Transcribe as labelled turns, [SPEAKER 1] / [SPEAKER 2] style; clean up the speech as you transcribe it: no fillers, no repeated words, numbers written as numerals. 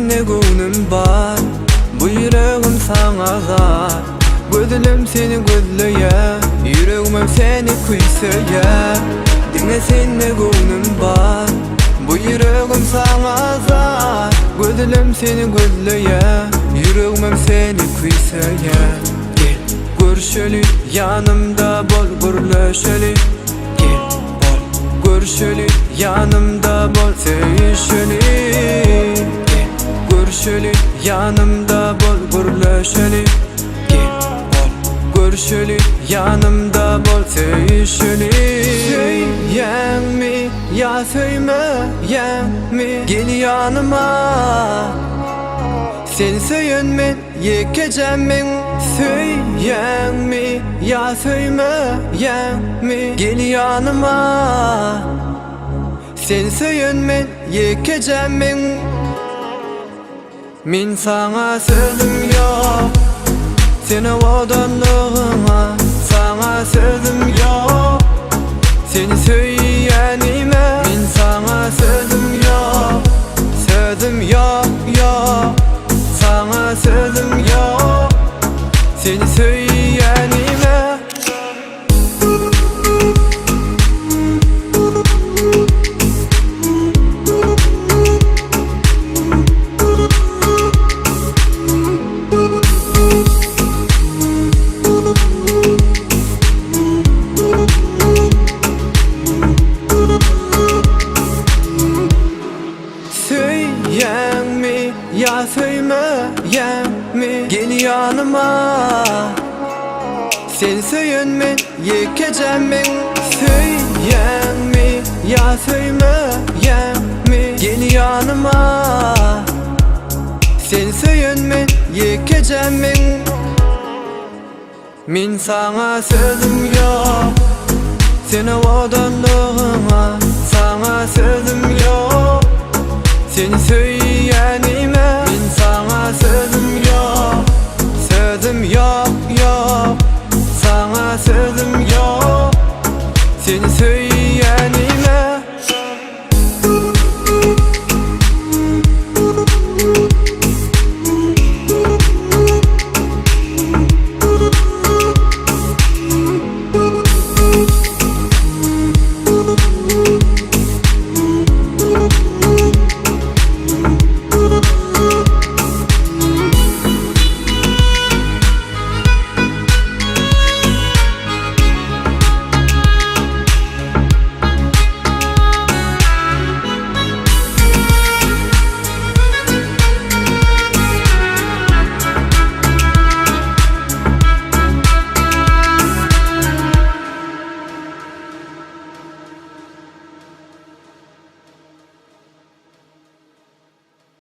[SPEAKER 1] seninle gönlüm var. Bu yüreğim sana zar. Gözlerim seni gözleye, yüreğim seni kuysaya. Dinle seninle gönlüm var. Bu yüreğim sana zar. Gözlerim seni gözleye, yüreğim seni kuysaya. Gel görüşeli, yanımda bol gurleşeli. Gel bol görüşeli, yanımda bol sevişeli. Gel görüşeli, yanımda bol gurleşeli. Gel bol görüşeli, yanımda bol sevişeli. Söyleyen mi ya söylemeyen mi? Gel yanıma, seni söyleyen ben yekeceğim ben. Söyleyen mi ya söylemeyen mi? Gel yanıma, seni söyleyen ben yekeceğim ben. Min sana sözüm yok, seni vadanlığına. Sana sözüm yok, seni söyleyenime. Min sana sözüm yok, sözüm yok yok. Sana sözüm yok, seni söyleyenime. Söyleyen mi ya söylemeyen mi? Gel yanıma, seni söyleyen ben yekeceğim ben. Söyleyen mi ya söylemeyen mi? Gel yanıma, seni söyleyen ben yekeceğim ben. Min sana sözüm yok, seni vadanlığına. Sana sözüm yok, seni söyleyenim.